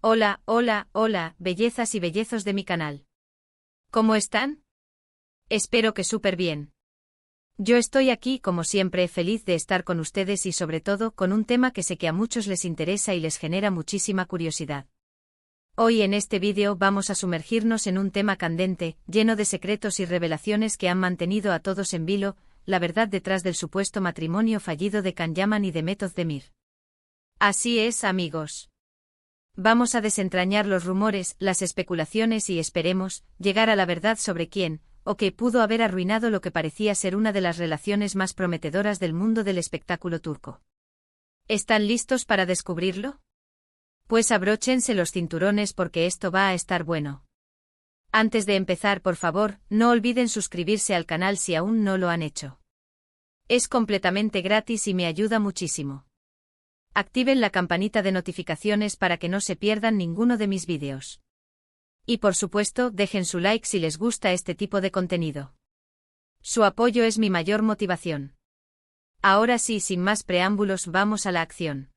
Hola, hola, hola, bellezas y bellezos de mi canal. ¿Cómo están? Espero que súper bien. Yo estoy aquí, como siempre, feliz de estar con ustedes y sobre todo con un tema que sé que a muchos les interesa y les genera muchísima curiosidad. Hoy en este vídeo vamos a sumergirnos en un tema candente, lleno de secretos y revelaciones que han mantenido a todos en vilo, la verdad detrás del supuesto matrimonio fallido de Can Yaman y Demet Özdemir. Así es, amigos. Vamos a desentrañar los rumores, las especulaciones y esperemos, llegar a la verdad sobre quién, o qué pudo haber arruinado lo que parecía ser una de las relaciones más prometedoras del mundo del espectáculo turco. ¿Están listos para descubrirlo? Pues abróchense los cinturones porque esto va a estar bueno. Antes de empezar, por favor, no olviden suscribirse al canal si aún no lo han hecho. Es completamente gratis y me ayuda muchísimo. Activen la campanita de notificaciones para que no se pierdan ninguno de mis vídeos. Y por supuesto, dejen su like si les gusta este tipo de contenido. Su apoyo es mi mayor motivación. Ahora sí, sin más preámbulos, vamos a la acción.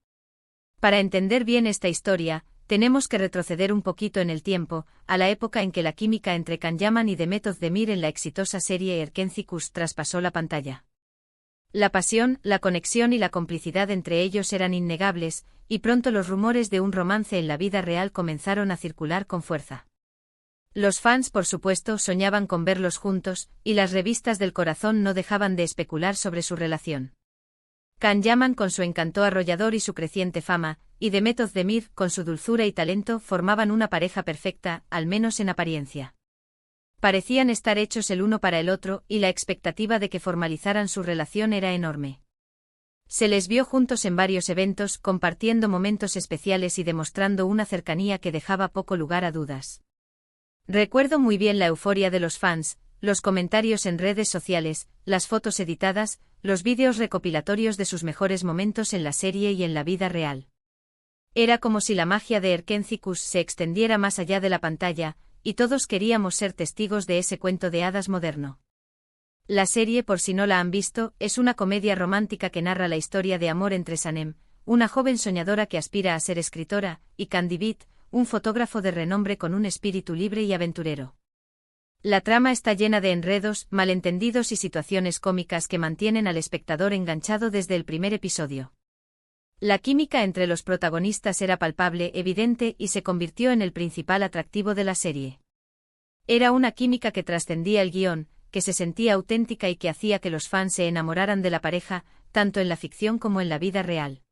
Para entender bien esta historia, tenemos que retroceder un poquito en el tiempo, a la época en que la química entre Can Yaman y Demet Özdemir en la exitosa serie Erkenci traspasó la pantalla. La pasión, la conexión y la complicidad entre ellos eran innegables, y pronto los rumores de un romance en la vida real comenzaron a circular con fuerza. Los fans, por supuesto, soñaban con verlos juntos, y las revistas del corazón no dejaban de especular sobre su relación. Can Yaman con su encanto arrollador y su creciente fama, y Demet Özdemir con su dulzura y talento formaban una pareja perfecta, al menos en apariencia. Parecían estar hechos el uno para el otro y la expectativa de que formalizaran su relación era enorme. Se les vio juntos en varios eventos, compartiendo momentos especiales y demostrando una cercanía que dejaba poco lugar a dudas. Recuerdo muy bien la euforia de los fans, los comentarios en redes sociales, las fotos editadas, los vídeos recopilatorios de sus mejores momentos en la serie y en la vida real. Era como si la magia de Erkenci se extendiera más allá de la pantalla, y todos queríamos ser testigos de ese cuento de hadas moderno. La serie, por si no la han visto, es una comedia romántica que narra la historia de amor entre Sanem, una joven soñadora que aspira a ser escritora, y Can Divit, un fotógrafo de renombre con un espíritu libre y aventurero. La trama está llena de enredos, malentendidos y situaciones cómicas que mantienen al espectador enganchado desde el primer episodio. La química entre los protagonistas era palpable, evidente y se convirtió en el principal atractivo de la serie. Era una química que trascendía el guión, que se sentía auténtica y que hacía que los fans se enamoraran de la pareja, tanto en la ficción como en la vida real.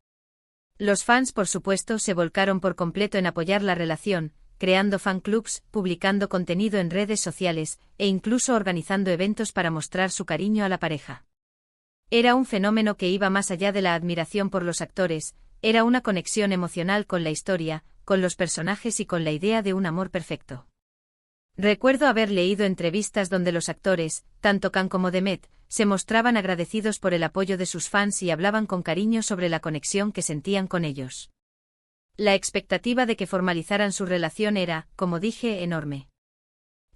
Los fans, por supuesto, se volcaron por completo en apoyar la relación, creando fanclubs, publicando contenido en redes sociales, e incluso organizando eventos para mostrar su cariño a la pareja. Era un fenómeno que iba más allá de la admiración por los actores, era una conexión emocional con la historia, con los personajes y con la idea de un amor perfecto. Recuerdo haber leído entrevistas donde los actores, tanto Can como Demet, se mostraban agradecidos por el apoyo de sus fans y hablaban con cariño sobre la conexión que sentían con ellos. La expectativa de que formalizaran su relación era, como dije, enorme.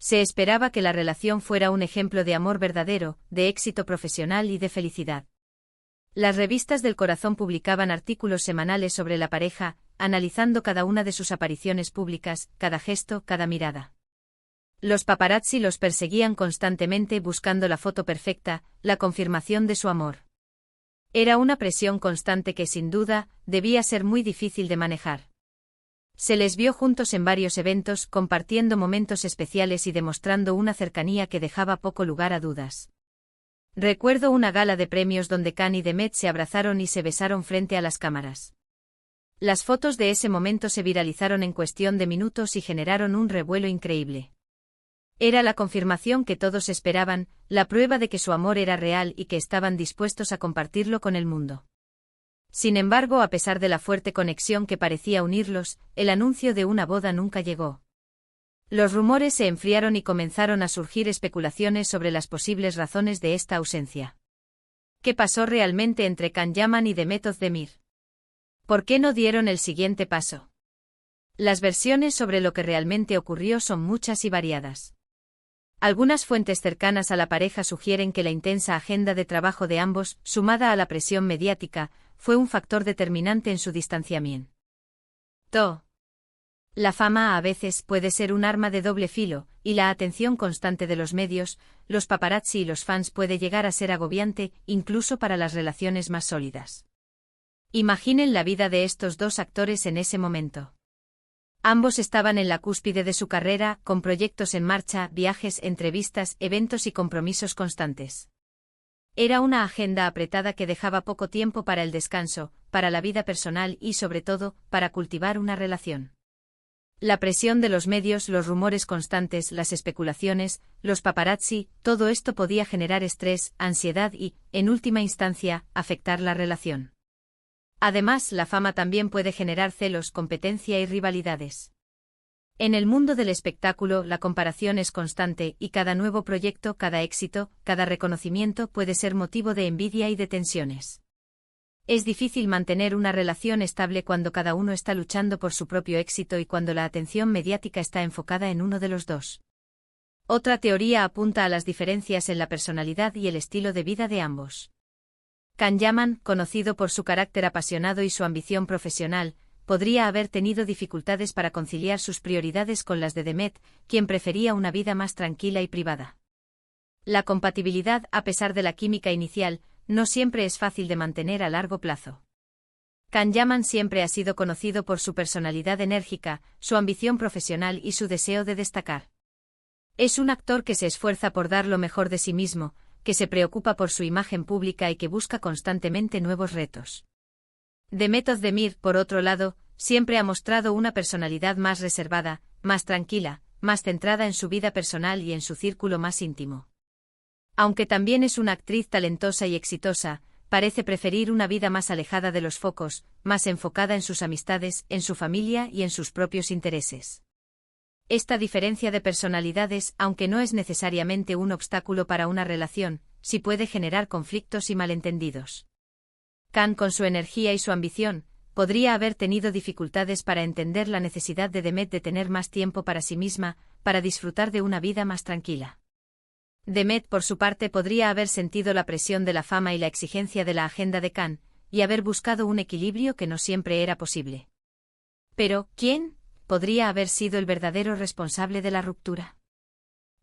Se esperaba que la relación fuera un ejemplo de amor verdadero, de éxito profesional y de felicidad. Las revistas del corazón publicaban artículos semanales sobre la pareja, analizando cada una de sus apariciones públicas, cada gesto, cada mirada. Los paparazzi los perseguían constantemente buscando la foto perfecta, la confirmación de su amor. Era una presión constante que, sin duda, debía ser muy difícil de manejar. Se les vio juntos en varios eventos, compartiendo momentos especiales y demostrando una cercanía que dejaba poco lugar a dudas. Recuerdo una gala de premios donde Can y Demet se abrazaron y se besaron frente a las cámaras. Las fotos de ese momento se viralizaron en cuestión de minutos y generaron un revuelo increíble. Era la confirmación que todos esperaban, la prueba de que su amor era real y que estaban dispuestos a compartirlo con el mundo. Sin embargo, a pesar de la fuerte conexión que parecía unirlos, el anuncio de una boda nunca llegó. Los rumores se enfriaron y comenzaron a surgir especulaciones sobre las posibles razones de esta ausencia. ¿Qué pasó realmente entre Can Yaman y Demet Özdemir? ¿Por qué no dieron el siguiente paso? Las versiones sobre lo que realmente ocurrió son muchas y variadas. Algunas fuentes cercanas a la pareja sugieren que la intensa agenda de trabajo de ambos, sumada a la presión mediática, fue un factor determinante en su distanciamiento. La fama a veces puede ser un arma de doble filo, y la atención constante de los medios, los paparazzi y los fans puede llegar a ser agobiante, incluso para las relaciones más sólidas. Imaginen la vida de estos dos actores en ese momento. Ambos estaban en la cúspide de su carrera, con proyectos en marcha, viajes, entrevistas, eventos y compromisos constantes. Era una agenda apretada que dejaba poco tiempo para el descanso, para la vida personal y, sobre todo, para cultivar una relación. La presión de los medios, los rumores constantes, las especulaciones, los paparazzi, todo esto podía generar estrés, ansiedad y, en última instancia, afectar la relación. Además, la fama también puede generar celos, competencia y rivalidades. En el mundo del espectáculo, la comparación es constante y cada nuevo proyecto, cada éxito, cada reconocimiento puede ser motivo de envidia y de tensiones. Es difícil mantener una relación estable cuando cada uno está luchando por su propio éxito y cuando la atención mediática está enfocada en uno de los dos. Otra teoría apunta a las diferencias en la personalidad y el estilo de vida de ambos. Can Yaman, conocido por su carácter apasionado y su ambición profesional, podría haber tenido dificultades para conciliar sus prioridades con las de Demet, quien prefería una vida más tranquila y privada. La compatibilidad, a pesar de la química inicial, no siempre es fácil de mantener a largo plazo. Can Yaman siempre ha sido conocido por su personalidad enérgica, su ambición profesional y su deseo de destacar. Es un actor que se esfuerza por dar lo mejor de sí mismo, que se preocupa por su imagen pública y que busca constantemente nuevos retos. Demet Özdemir, por otro lado, siempre ha mostrado una personalidad más reservada, más tranquila, más centrada en su vida personal y en su círculo más íntimo. Aunque también es una actriz talentosa y exitosa, parece preferir una vida más alejada de los focos, más enfocada en sus amistades, en su familia y en sus propios intereses. Esta diferencia de personalidades, aunque no es necesariamente un obstáculo para una relación, sí puede generar conflictos y malentendidos. Can, con su energía y su ambición, podría haber tenido dificultades para entender la necesidad de Demet de tener más tiempo para sí misma, para disfrutar de una vida más tranquila. Demet, por su parte, podría haber sentido la presión de la fama y la exigencia de la agenda de Can, y haber buscado un equilibrio que no siempre era posible. Pero, ¿quién podría haber sido el verdadero responsable de la ruptura?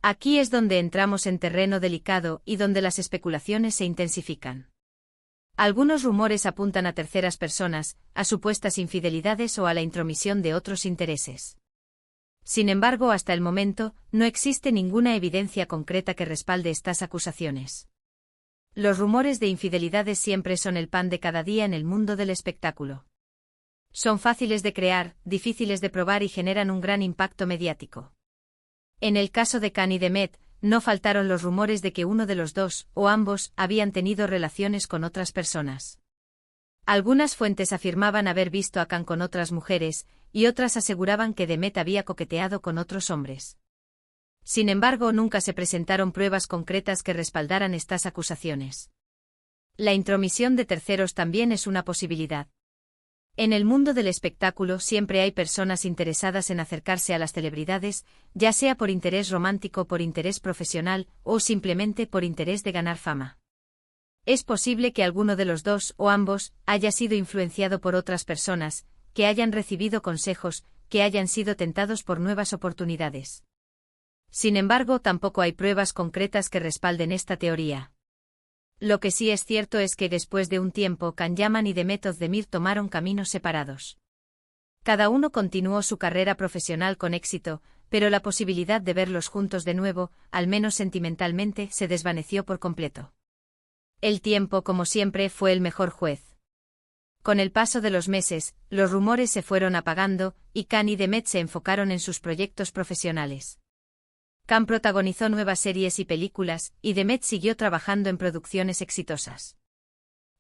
Aquí es donde entramos en terreno delicado y donde las especulaciones se intensifican. Algunos rumores apuntan a terceras personas, a supuestas infidelidades o a la intromisión de otros intereses. Sin embargo, hasta el momento, no existe ninguna evidencia concreta que respalde estas acusaciones. Los rumores de infidelidades siempre son el pan de cada día en el mundo del espectáculo. Son fáciles de crear, difíciles de probar y generan un gran impacto mediático. En el caso de Can y Demet, no faltaron los rumores de que uno de los dos, o ambos, habían tenido relaciones con otras personas. Algunas fuentes afirmaban haber visto a Can con otras mujeres, y otras aseguraban que Demet había coqueteado con otros hombres. Sin embargo, nunca se presentaron pruebas concretas que respaldaran estas acusaciones. La intromisión de terceros también es una posibilidad. En el mundo del espectáculo siempre hay personas interesadas en acercarse a las celebridades, ya sea por interés romántico, por interés profesional, o simplemente por interés de ganar fama. Es posible que alguno de los dos, o ambos, haya sido influenciado por otras personas, que hayan recibido consejos, que hayan sido tentados por nuevas oportunidades. Sin embargo, tampoco hay pruebas concretas que respalden esta teoría. Lo que sí es cierto es que después de un tiempo Can Yaman y Demet Özdemir tomaron caminos separados. Cada uno continuó su carrera profesional con éxito, pero la posibilidad de verlos juntos de nuevo, al menos sentimentalmente, se desvaneció por completo. El tiempo, como siempre, fue el mejor juez. Con el paso de los meses, los rumores se fueron apagando, y Can y Demet se enfocaron en sus proyectos profesionales. Can protagonizó nuevas series y películas, y Demet siguió trabajando en producciones exitosas.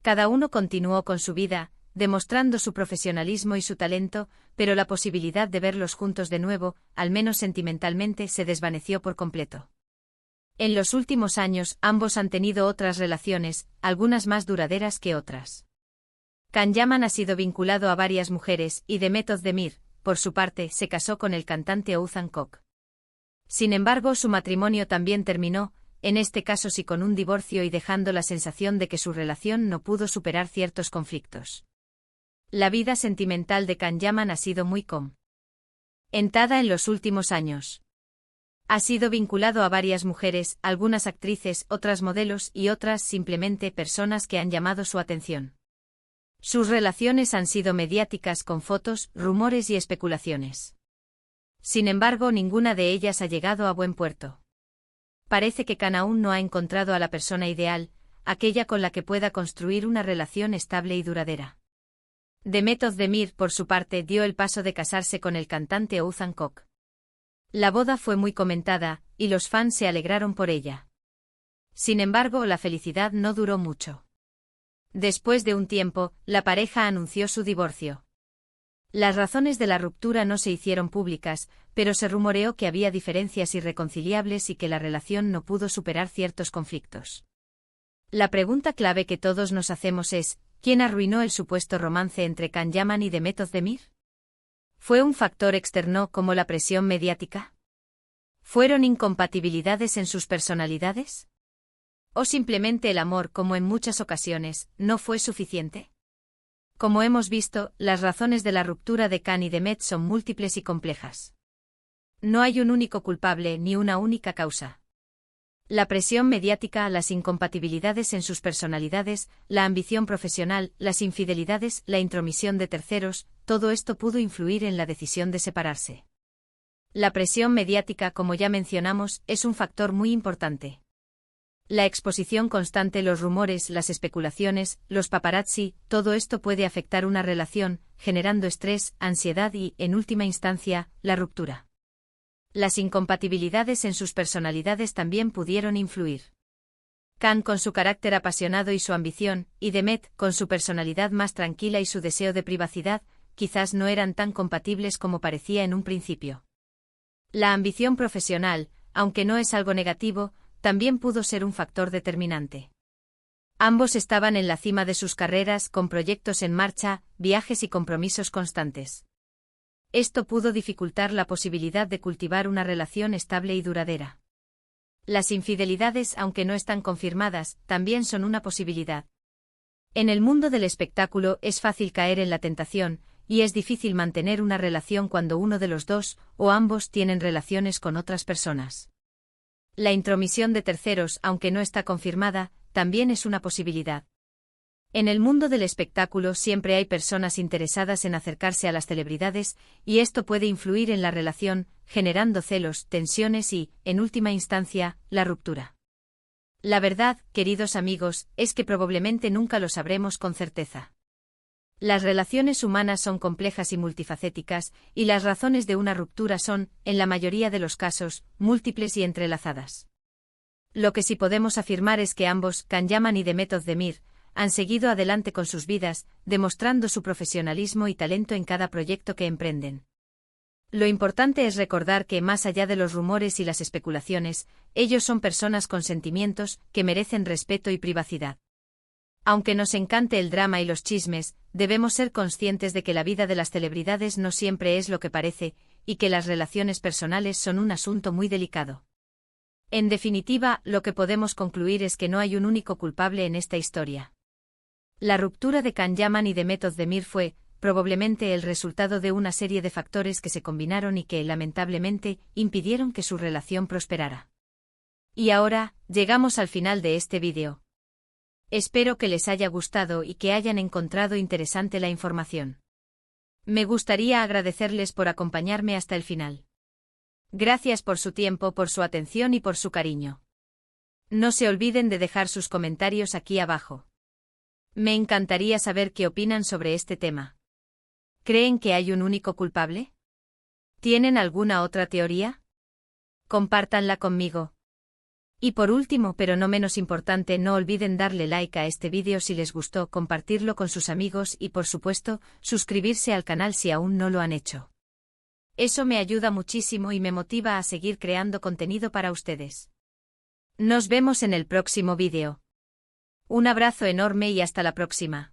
Cada uno continuó con su vida, demostrando su profesionalismo y su talento, pero la posibilidad de verlos juntos de nuevo, al menos sentimentalmente, se desvaneció por completo. En los últimos años, ambos han tenido otras relaciones, algunas más duraderas que otras. Can Yaman ha sido vinculado a varias mujeres, y Demet Özdemir, por su parte, se casó con el cantante Oğuzhan Koç. Sin embargo, su matrimonio también terminó, en este caso sí con un divorcio y dejando la sensación de que su relación no pudo superar ciertos conflictos. La vida sentimental de Can Yaman ha sido muy entada en los últimos años. Ha sido vinculado a varias mujeres, algunas actrices, otras modelos y otras simplemente personas que han llamado su atención. Sus relaciones han sido mediáticas con fotos, rumores y especulaciones. Sin embargo, ninguna de ellas ha llegado a buen puerto. Parece que Khan aún no ha encontrado a la persona ideal, aquella con la que pueda construir una relación estable y duradera. Demet Özdemir, por su parte, dio el paso de casarse con el cantante Oğuzhan Koç. La boda fue muy comentada, y los fans se alegraron por ella. Sin embargo, la felicidad no duró mucho. Después de un tiempo, la pareja anunció su divorcio. Las razones de la ruptura no se hicieron públicas, pero se rumoreó que había diferencias irreconciliables y que la relación no pudo superar ciertos conflictos. La pregunta clave que todos nos hacemos es, ¿quién arruinó el supuesto romance entre Can Yaman y Demet Özdemir? ¿Fue un factor externo como la presión mediática? ¿Fueron incompatibilidades en sus personalidades? ¿O simplemente el amor, como en muchas ocasiones, no fue suficiente? Como hemos visto, las razones de la ruptura de Can y Demet son múltiples y complejas. No hay un único culpable ni una única causa. La presión mediática, las incompatibilidades en sus personalidades, la ambición profesional, las infidelidades, la intromisión de terceros, todo esto pudo influir en la decisión de separarse. La presión mediática, como ya mencionamos, es un factor muy importante. La exposición constante, los rumores, las especulaciones, los paparazzi, todo esto puede afectar una relación, generando estrés, ansiedad y, en última instancia, la ruptura. Las incompatibilidades en sus personalidades también pudieron influir. Can, con su carácter apasionado y su ambición, y Demet, con su personalidad más tranquila y su deseo de privacidad, quizás no eran tan compatibles como parecía en un principio. La ambición profesional, aunque no es algo negativo, también pudo ser un factor determinante. Ambos estaban en la cima de sus carreras, con proyectos en marcha, viajes y compromisos constantes. Esto pudo dificultar la posibilidad de cultivar una relación estable y duradera. Las infidelidades, aunque no están confirmadas, también son una posibilidad. En el mundo del espectáculo es fácil caer en la tentación, y es difícil mantener una relación cuando uno de los dos, o ambos, tienen relaciones con otras personas. La intromisión de terceros, aunque no está confirmada, también es una posibilidad. En el mundo del espectáculo siempre hay personas interesadas en acercarse a las celebridades, y esto puede influir en la relación, generando celos, tensiones y, en última instancia, la ruptura. La verdad, queridos amigos, es que probablemente nunca lo sabremos con certeza. Las relaciones humanas son complejas y multifacéticas, y las razones de una ruptura son, en la mayoría de los casos, múltiples y entrelazadas. Lo que sí podemos afirmar es que ambos, Can Yaman y Demet Özdemir, han seguido adelante con sus vidas, demostrando su profesionalismo y talento en cada proyecto que emprenden. Lo importante es recordar que, más allá de los rumores y las especulaciones, ellos son personas con sentimientos que merecen respeto y privacidad. Aunque nos encante el drama y los chismes, debemos ser conscientes de que la vida de las celebridades no siempre es lo que parece, y que las relaciones personales son un asunto muy delicado. En definitiva, lo que podemos concluir es que no hay un único culpable en esta historia. La ruptura de Can Yaman y Demet Özdemir fue, probablemente, el resultado de una serie de factores que se combinaron y que, lamentablemente, impidieron que su relación prosperara. Y ahora, llegamos al final de este vídeo. Espero que les haya gustado y que hayan encontrado interesante la información. Me gustaría agradecerles por acompañarme hasta el final. Gracias por su tiempo, por su atención y por su cariño. No se olviden de dejar sus comentarios aquí abajo. Me encantaría saber qué opinan sobre este tema. ¿Creen que hay un único culpable? ¿Tienen alguna otra teoría? Compártanla conmigo. Y por último, pero no menos importante, no olviden darle like a este vídeo si les gustó, compartirlo con sus amigos y, por supuesto, suscribirse al canal si aún no lo han hecho. Eso me ayuda muchísimo y me motiva a seguir creando contenido para ustedes. Nos vemos en el próximo vídeo. Un abrazo enorme y hasta la próxima.